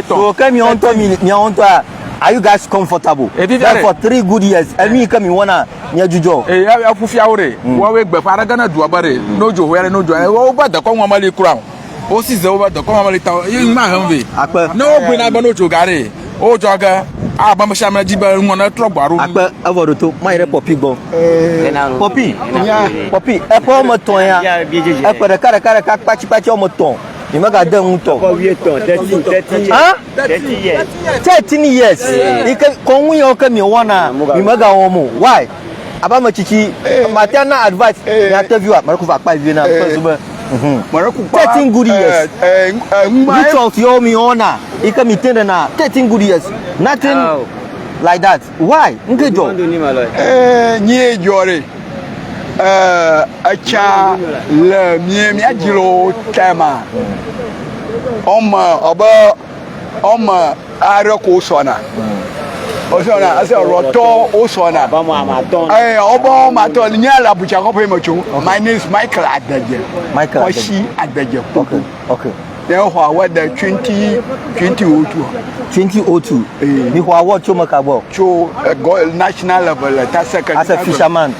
so come on to mi on to are you guys comfortable for 3 good years and me come wanna nya jujo afu fia ore wo we gbe fara gana du abare nojo were nojo wo ba da ko mali crown o si ze over the come malita you ma hanwe no gbe na gbono jogare o joga a ba mo shamra jiba won trogbaru ape avodo to ma ire popi gbon popi e po mo ton ya e pe kare ka pachi o mo ton ni ma ga dan un ton 13 years ike konwu yo ka mi wona ni ma ga won mo why aba ma chichi maternal advice ya interview ma ko fa pa vi na so 13 good years. Which of your me honor? You can maintain na 13 good years. Nothing like that. Why? Ngejo. Nye jore. Acha le mi ajiro tema. Oma are ko sona. Osona ase roto osona ba mo amaton obo maton nya la bucha ko pe mochu. My name is Michael Adaje. Oshi Adaje. Okay. Then what the 2002 ni what cho makabo cho national level that second as a fisherman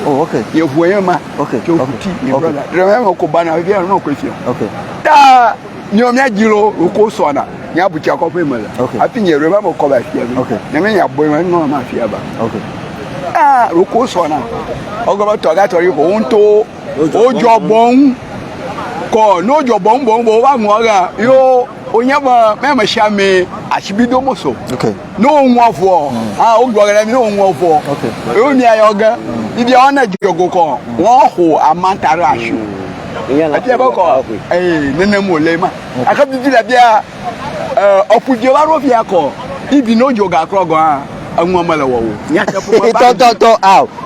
oh okay you voyema okay brother remember ko bana we no question okay ta nyomya jiro ko sona nya bucha ko pe mala okay I think you remember ko ba fia okay na me ya boy no ma fia ba okay ko sona ogo to ga tori ko nto ojobon ko no jobon bon wa ngoga yo onyaba mema shame ashibido moso okay no nwafo ogwogere mi no nwafo okay yo ni ayoga ibi ona jogo ko won ho amantara ashu ati e boko nene mo lema akabibi la bia opuje wa ro bia ko ibi no joga krogo anwo mala wo nya tepo ba to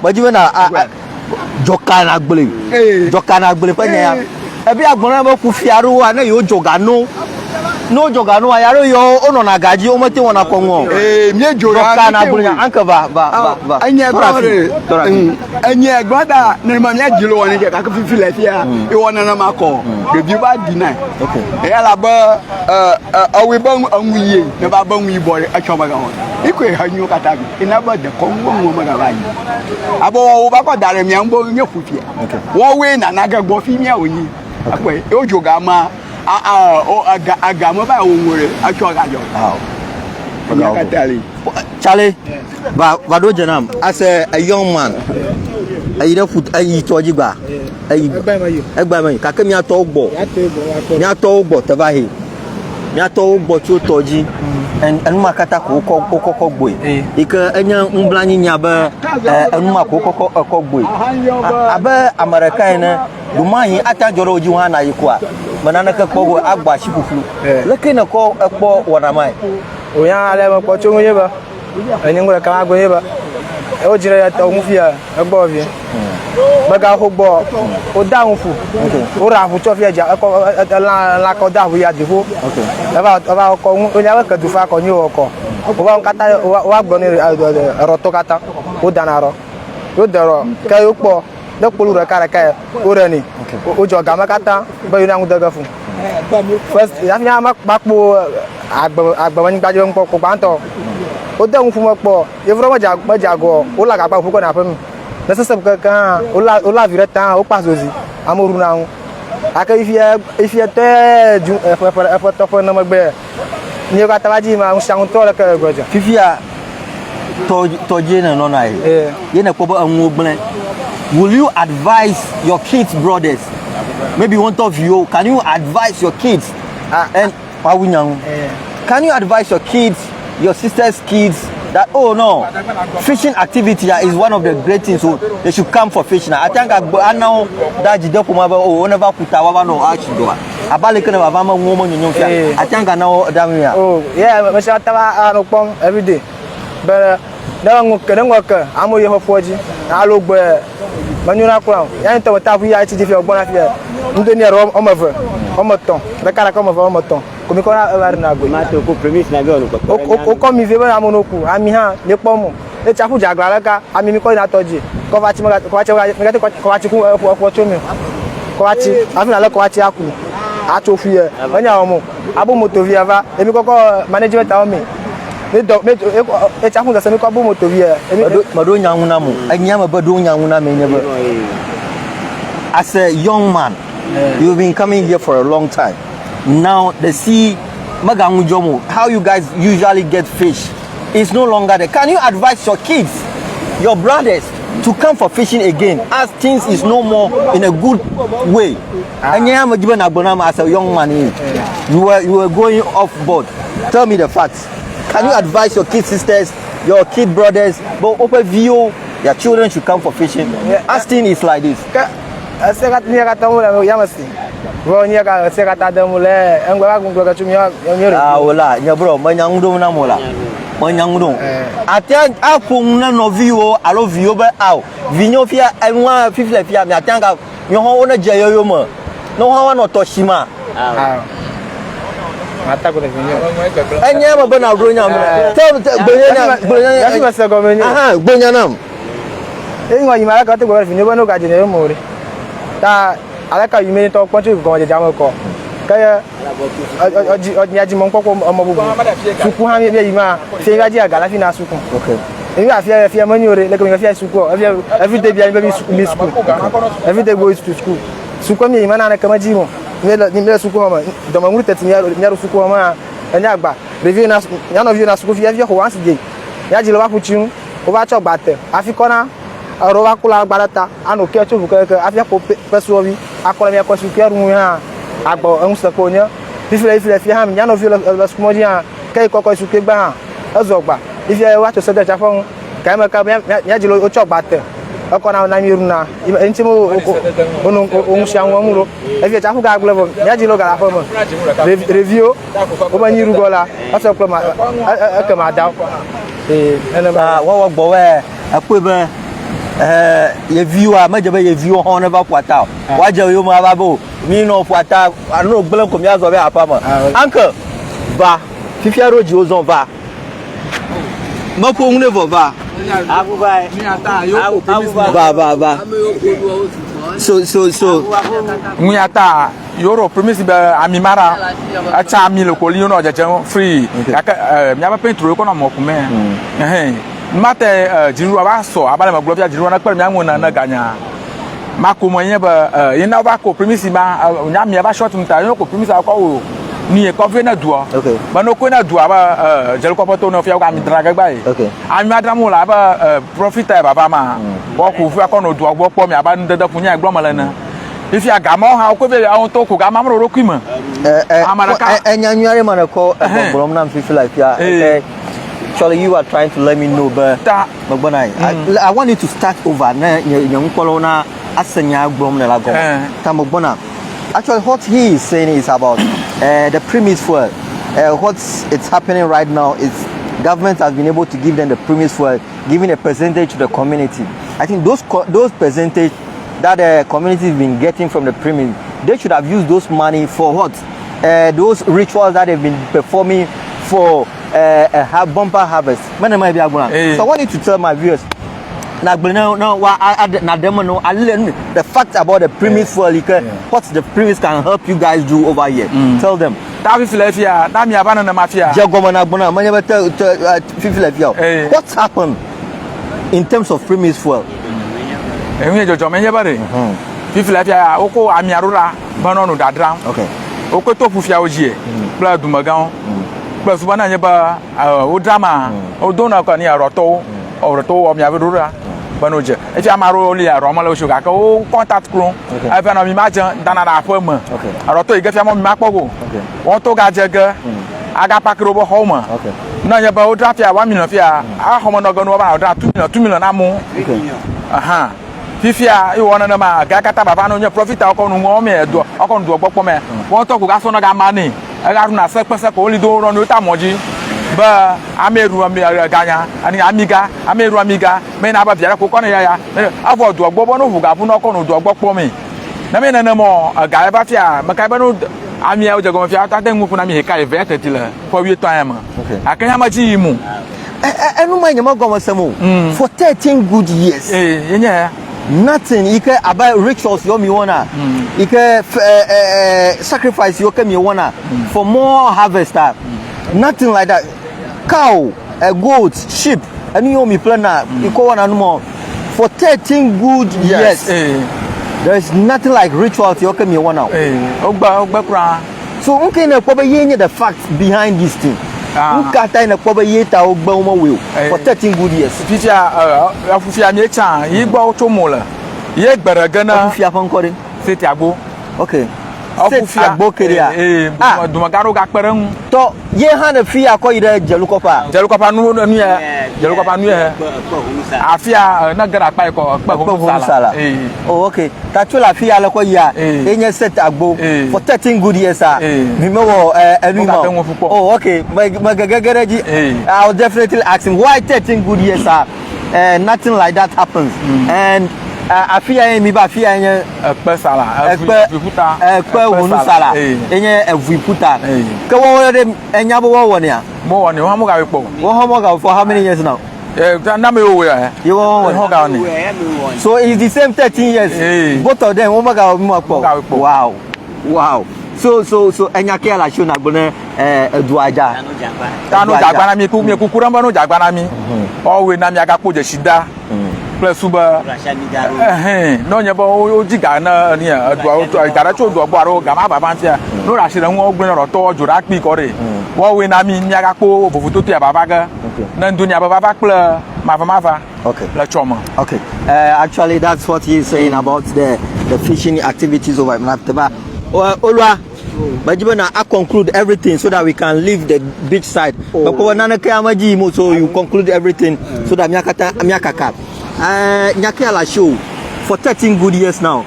bajiwe na jokana gbele pa nya ebi agbon na mo ku fiaru wa na yo joga no no joga no ayaro yo ono na gaji o mate wona konwo mie joga na bunya anka ba anya gbore anya gbada ne ma mie jilo woni ke ka fifi la fia e wona na mako de bi ba deny okay e ala ba awi ba anwiye ne ba ba nwi bore a choma ga won iko e hanyu kata bi ina ba de konwo mo ma ga ba yi abo wo ba ko dare mi ambo nye fufia wo we na na ga gbo fi mi a oni akwe e ojoga ma aga mo ba wo ngore a cho ga jo Charlie, but do janam as a young man. I don't put a toji ba. Egba kaka mi ato ogbo. Mi ato ogbo tabahi. Mi ato ogbo chu toji. And makata ko boy. Ika enya umblanyi nyaba enuma ko boy. Aba America na dumahi ata joro ji wana yikwa. Manana ka ko agba shipuflu. Lekena ko ekpo wanamai. Oya ale mo ko chungu yeba eni ngora ka agbo yeba e o jire ya ta omufia egbo vi baga ho gbo o da unfu o ra fu cho fi eja ko la ko da fu ya difu eba ko o nya ka du fa ko ni o ko o ba nkata o gbo ni ro to kata o da na ro o dero ka yo po de polu re kare ka o re ni o jo ga makata ba yo na ngu daga fu first ya fi ma po agba ni gbajo npo ko banto o de un fu mo po e fro ma jago o la gba fu ko na pem na se kan o la vire tan o pass ozi amoru na un aka ifie te ju e to na magbe ni ka tabaji ma un sang to la ka goja fifia to je na no na ye na ko ba an ogbon. Will you advise your kids brothers, maybe one of you, can you advise your kids and can you advise your kids, your sister's kids that oh no, fishing activity is one of the great things, so they should come for fishing. I think I know that jido kuma ba oh never put our no action do abale kana baba ma woman nyonyom fia I think I know that me oh yeah me say tawa no pon every day but da ngok amo ye hofoji alo gbe manyuna crown ya nto ta fu ya ti fi ogbon na fia ndo ni ero o move o moton be kala ko move o moton ko mi ko na na gbe ma to ko premise na be onu o ko mi fe ba amonoku ami ha le pomo e chafu jagla laka ami mi ko na toji ko fa ti ko fa ti ku o to mi ko fa ti afina le ko fa ti aku a to fu ye onya omo abu moto vi ava emi koko management ta o mi e chafu da se mi ko abu moto vi e mado nyanwuna mu anya ma bado nyanwuna me nyebe. As a young man, you've been coming here for a long time. Now the sea magangu jomo, how you guys usually get fish is no longer there. Can you advise your kids, your brothers to come for fishing again as things is no more in a good way? Anya ma jibe na gbonama as a young man, you were going off board. Tell me the facts. Can you advise your kid sisters, your kid brothers, but open view their children should come for fishing? As thing is like this. Sekat ni kata mu la ya mesti. Bro ni ka sekat ada mu le engwa gun ko ka chumi ya nyori. Ah wala, nya bro, manyangudo na mola. Manyangudo. Atia afun na no view alo view be aw. Vinyo fia enwa fifle fia mi atanga nyo ho na je yoyo mo. No ho na toshima. Ah. Mata ko de vinyo. Enya ma bana bro nya mo. Gbonya ya fi masa go meni. Aha, gbonya nam. Engwa yimara ka te go vinyo ba no ka je ne mo re. Ta alaka yime to ponchu ko je jamo ko kaya oji mo nko omo bubu suku ha me yima fe ga ji agala fi na suku okay ebi afia mani ore le ko mi afia suku every day bi be suku every day go to school suku mi yima na kama ji mo me suku ma do ma nguru teti nya suku ma enya agba review na nya no view na suku fi ho once day ya ji lo ba fuchi o ba cho gba te afikona aro wa kula gbarata anu ke chu ke afia ko peso wi akola mi ko su ke ru ha agbo en se ko nya ifile fi ha mi nya no fi la su mo dia ke ko su ke gba ha ezogba ifia wa to se de cha fon ka ma ka nya ji lo o cho gba te oko na mi ru na enti mo onu o sia won mu ro ifia cha fu ga gbo nya ji lo ga la fo mo review o ba ni ru go la aso ko ma e ma da wa gbo we apobe ye viewer majabe ye view ho never kwata waje yo ma babo mi no kwata anu gbele ko mi azo be apama uncle va fifia roji ozon va mapo hune vo va va so Muyata Euro premise be amimara acha mi lo koli no jaje free aka pentro ko na mokume mate jiru aba so abale maglo bia jiru na kpere mi anwo na ganya mako moye ba ina ba ko premise ba nya mi aba short mta yo ko premise akwa wo ni e cover na duo ba no ko na duo ba jelu ko poto no fia ga mi draga gba e ami adamu la ba profiter baba ma wo ko fu akọ no duo gbo po mi aba ndeda funya egbo mala na if you gamo ha ko be awon to ko ga mamro ro kwima amaraka enyanware manako egbogbrom na mfifi like ya actually you are trying to let me know but I want you to start over na nyankolo na asanya agbom na lago tamogbona actually what he is saying is about the premise for what's it's happening right now is government has been able to give them the premise for giving a percentage to the community. I think those percentage that the community has been getting from the premise, they should have used those money for what? Those rituals that they've been performing for a bumper harvest. So I want you to tell my viewers the fact about the premise for liquor, what the premise can help you guys do over here. Tell them. What's happened in terms of premise fuel? People like oko amiarura banonu dadram okay oko to fufia oji bla dumagan plus bana nyeba o drama o dona ko ni aroto o miarura banoje e fi amaro li aroma lo sugar ko contact kron e fa na mi ma jan dana da fo mo aroto e ge fi mo mi ma pogo won to ga jege aga pakro bo homa na nyeba o drafia 1 million fia a homo no ganu ba o dra 2 million na mu aha fifia e wona na ma ga kata baba no nya profit akonu mo me do akonu do gbogbo me won to ko ga so na ga mani e ga ru na se pese ko li do ro no ta moji ba ameru ami ganya ani amiga ameru amiga me na ba biara ko kono ya avo do gbogbo no fuga fu no akonu do gbogbo me na me na mo ga ba fia ma kai ba no ami e o je go fia ta den mu fu na mi he kai ve tetile for wi to am akanya ma ji mu enu ma nyama go masemo for 13 good years nothing ike about rituals you wanna ike sacrifice you wanna for more harvest nothing like that cow goat sheep and you me planner iko wanna no more for 13 good years there is nothing like rituals you wanna ogba kura so okay na ko be yenye the facts behind this thing ukata na ko be yeta ogba mo we for 13 good years teacher afufia mi chan yi gba o to mo la ye gbaraga na afufia pankore seti agbo okay afufia agbo keria dumagaro ga perun to ye ha na fia ko ire jelukopa nu ya jelukopa nu ya afia na gara pa ko sala oh okay tatula fia la ko ya enye set agbo for 13 good years mi mewo enu oh okay magagagereji I'll definitely ask him why 13 good years nothing like that happens and afia mi ba afia enye pe sala viputa pe hunu sala enye viputa ke wo de enya bo wo ne a mo wo ne wo mo ga wepo wo mo ga for how many years now na me wo ya you wo ga ni so it's the same 13 years both of them wo mo ga mo po wow so enya ke ala show na gbona eduaja tanu jagbana mi ku kuramba no jagbana mi o we na mi aga po je shida plus suba no nya bo o jiga na ni adua gara cho do gbaro ga ma baba ntia no ra shire won ogbin ro to jura pi ko re wo we na mi ni aga po bofuto to ya baba ga na ndunya baba kple mava okay la choma okay actually that's what he is saying about the fishing activities over Mnafteba Olwa Bajibana I conclude everything so that we can leave the beach side because nana ke amaji mo so you conclude everything so that miakaka nyake ala show for 13 good years now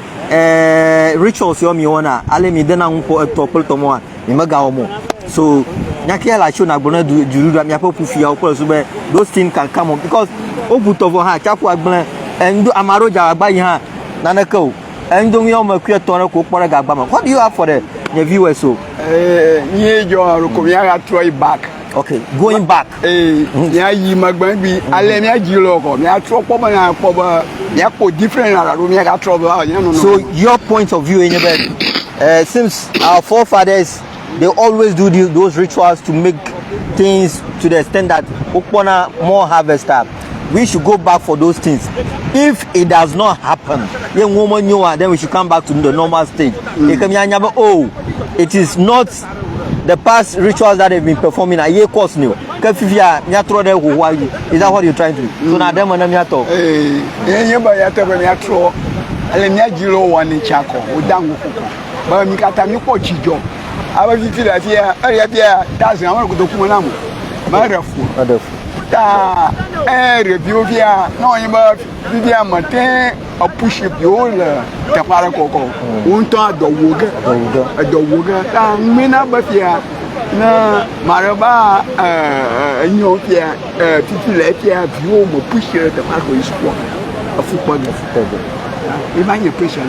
rituals yo mi wona ale mi dena nko topol to mo mi maga omo so nyake ala show na gbona juru mi apopu fia okolo so be those things can come on because obuto for ha chapu agbon endu amaroja agba yi ha nana ko And don't you know create tono ko pora gagba. What do you have for the viewers so? Nye jo rukomia try back. Okay, going back. Ya yi magban bi ale mi ajilo ko mi atro po ba na po ba ya ko different na ro mi ga tro ba no. So your point of view in your since our forefathers they always do those rituals to make things to the extent that Okpona more harvester. We should go back for those things. If it does not happen, then we should come back to the normal stage. Oh, it is not the past rituals that they've been performing. A year course new. Is that what you're trying to do? So now them and them talk. But mi kata mi ko chijo. Aba fi ti da ti ya that's na wan ko to kuma na mo. Ma refu. Ta review via no yin ba via matin a push up yo le ta para koko. Un ta do woga ta mina ba fia na maraba nyo fia titi le fia view mo push ta para ko isko. A football. Imagine pressure.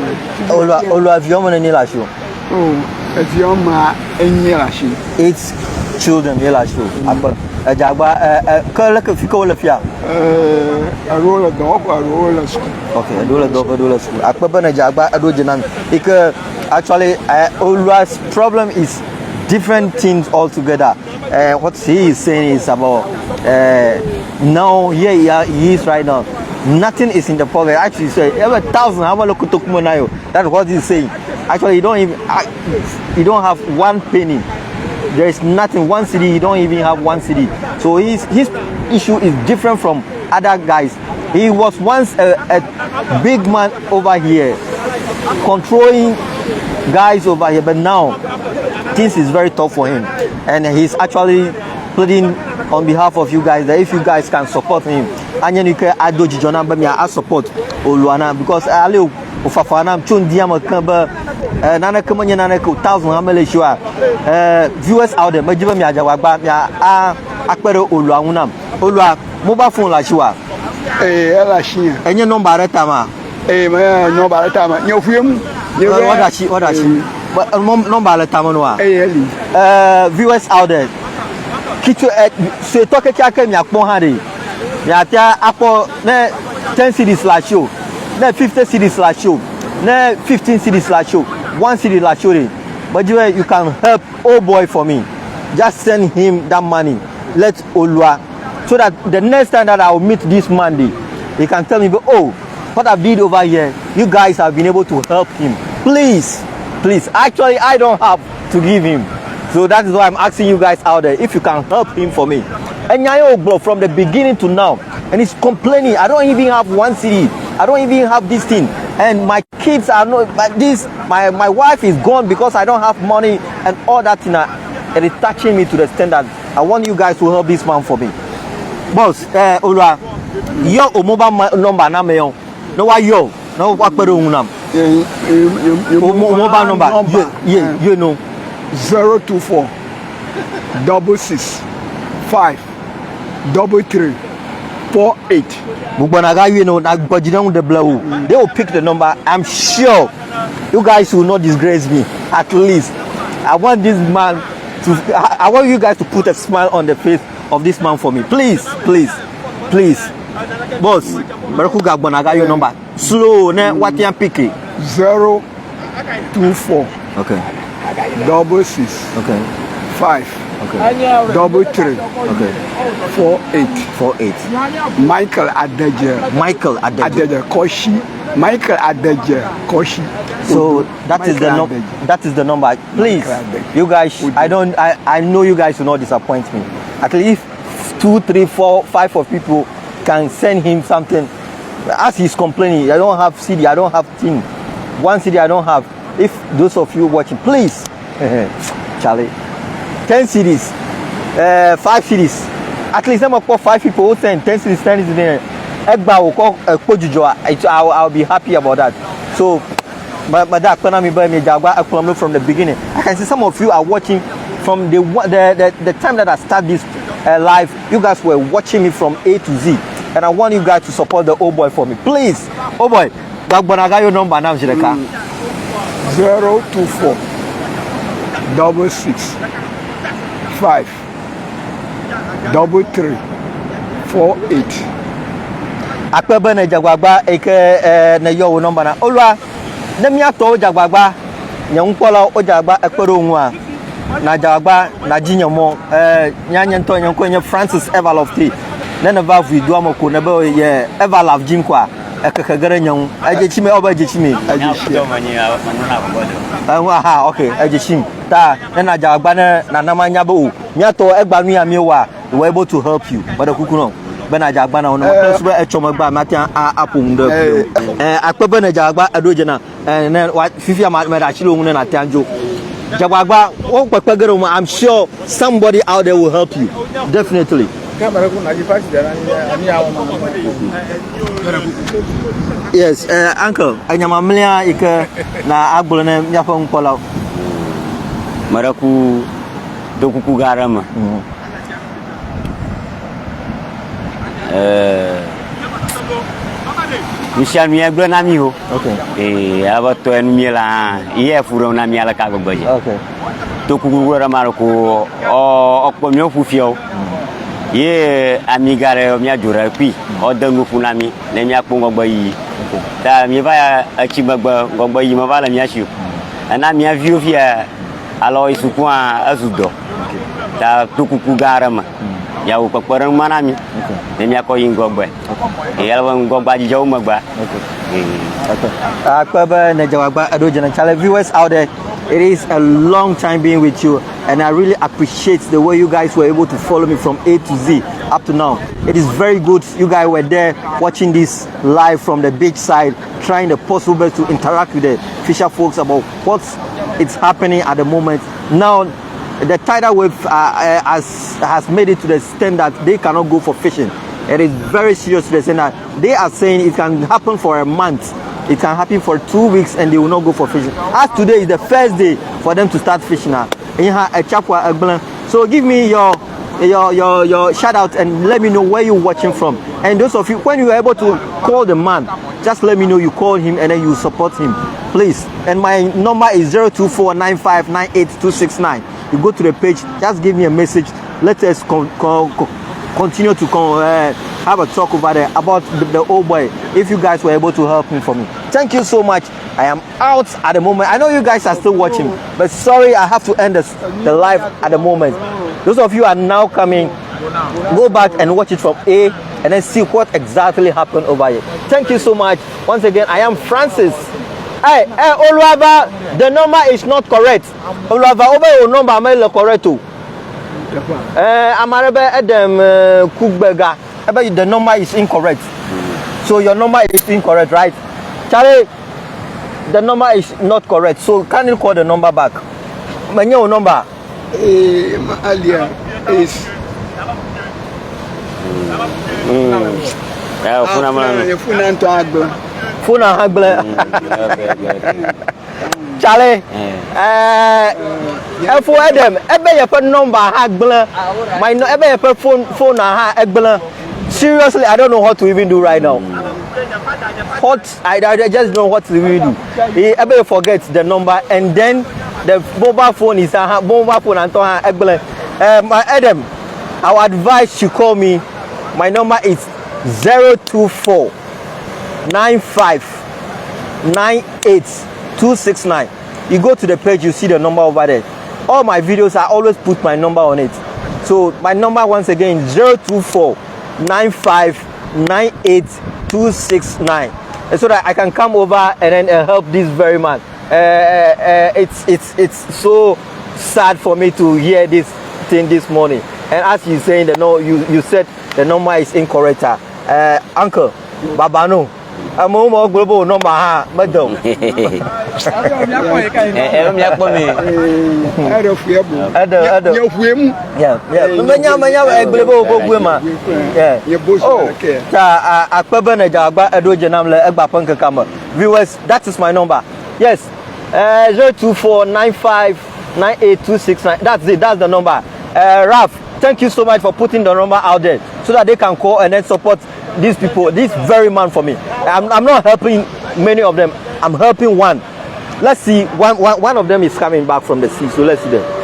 Olu avion mo ni la show. Oh, avion ma enye la show. 8 children ni la show. Jagba kala ke fika wala fia. A roller dog, a roller school. Okay, a roller dog, a roller school. Akpa bana jagba ado jinan. Actually Olu's problem is different things altogether. What he is saying is about now here he is right now. Nothing is in the pocket. Actually, say every 1,000. That's what he's saying. Actually, you don't have 1 penny. There is nothing. 1 city. You don't even have 1 city. So his issue is different from other guys. He was once a big man over here, controlling guys over here. But now things is very tough for him, and he's actually pleading on behalf of you guys that if you guys can support him. And then you can add doji jona ba me I support Oluana because ale ofafana chon dia ma kan ba nana kamanya nana ko 1,000 amele shua viewers out there majiba me ajawa gba me akpere Oluanunam Olua mobile phone la shua Ela shin enye number reta ma ma number reta ma nyofuem what she number reta ma no viewers out there kitu se to ke aka mi akpon ha de Yatia apo ne 10 cities la show, ne 50 cities la show, ne 15 cities la show, 1 city la show. But you can help old boy for me. Just send him that money. Let Olua, so that the next time that I will meet this Monday, he can tell me, oh, what I did over here, you guys have been able to help him. Please. Actually, I don't have to give him. So that is why I'm asking you guys out there if you can help him for me. And Nyayo from the beginning to now, and he's complaining. I don't even have 1 CD. I don't even have this thing, and my kids are not. But this, my wife is gone because I don't have money and all that thing. It is touching me to the extent that I want you guys to help this man for me. Boss, Olua, your mobile number na me yo. No why yo? No what pero unam. Mobile number. Yeah, you know. 024 66 5 33 48. Bugbonaga, you know, they will pick the number. I'm sure you guys will not disgrace me. At least I want this man to. I want you guys to put a smile on the face of this man for me. Please. Boss, Barakuga Bonaga, your number. Slow, what you pick it? 024. Okay. 66. Okay. 5. Okay. 33. Okay. 48. Michael Adeje Koshi. Michael Adeje Koshi. So that is the number. Please, you guys. I know you guys will not disappoint me. At least 2, 3, 4, 5 of people can send him something. As he's complaining, I don't have CD. I don't have thing. 1 CD I don't have. If those of you watching, please, Charlie, 10 CDs, 5 CDs. At least I'm going to call 5 people who send 10 CDs, 10 CDs. I'll be happy about that. So, from the beginning, I can see some of you are watching from the time that I start this live. You guys were watching me from A to Z, and I want you guys to support the old boy for me, please. Oh boy, Gbagbanaga your number now, Jireka. 024 66 5 33 48. Akpebe ne jagbagba eke ne yo number na. Olwa ne mi ato jagbagba nyankpola o jagba ekpero nwa na jagbagba na jinyamo nyanye nto nyanko nye Francis Everlove ne ne va video amoko ne be ye Everlove jinkwa ekekegere nyan ajechime oba ajechime aha okay ajechim ta ne na jagbagba ne na namanya bo mi ato egbanu ya mi wa we were able to help you but kukuno bena jagba na ono plus be echomagba matia apum de akpebe na jagba adojena ne fifi ma da chilo ohun na tanjo jagba wo pepegere mo I'm sure somebody out there will help you definitely yes uncle anyama mlia ike na agbolo na nyafa nkola maraku dokuku garama Michel mi egbe na mi ho. Okay. Abato enu mi la. Iye furo na mi ala ka gbogbo je. Okay. To kuku ra maroko opo mi ofufi o. Ye amigare mi adura pi. O danu funa mi na mi apo gbogbo yi. Ta mi ba achi gbogbo yi ma ba la mi achi. Na mi avio fia alo isuku azudo. Ta to kuku garama. Ya u kokporan manami ne mi akoyi ngogbe e yalwa ngogba ji jawu magba akpebe ne jawagba adojena chale viewers out there, it is a long time being with you and I really appreciate the way you guys were able to follow me from A to Z up to now. It is very good you guys were there watching this live from the beach side, trying the possible best to interact with the fisher folks about what's happening at the moment. Now the tidal wave has made it to the extent that they cannot go for fishing. It is very serious to the extent that they are saying it can happen for a month, it can happen for 2 weeks, and they will not go for fishing. As today is the first day for them to start fishing now. So give me your shout out and let me know where you're watching from. And those of you, when you are able to call the man, just let me know you call him and then you support him, please. And my number is 02495982269. You go to the page, just give me a message. Let us continue to have a talk over there about the old boy, if you guys were able to help me for me. Thank you so much. I am out at the moment. I know you guys are still watching, but sorry I have to end the live at the moment. Those of you are now coming, go back and watch it from A and then see what exactly happened over here. Thank you so much. Once again, I am Francis. Hey, Olwava, the number is not correct. Olwava, over your number, I'm not correct too. I'm Adam Cookberger. The number is incorrect. So your number is incorrect, right? Charlie, the number is not correct. So can you call the number back? My new number Alia is Funa Hagble. Charlie, for Adam, your number Hagble. My your phone Hagble. Seriously, I don't know what to even do right now. I just don't know what to even do. Everybody forgets the number and then the mobile phone is mobile phone and Adam, I would advise you call me. My number is 024 95 98 269. You go to the page, you see the number over there. All my videos, I always put my number on it. So my number once again is 024 95 98 269. So that I can come over and then help this very man. It's so sad for me to hear this thing this morning. And as you saying that no, you said the number is incorrect. Uncle Babano, I'm more global number madam. Viewers, that is my number. Yes, 024 95 98 269. That's it. That's the number. Ralph, thank you so much for putting the number out there so that they can call and then support these people, this very man for me. I'm not helping many of them. I'm helping one. Let's see, one of them is coming back from the sea, so let's see them.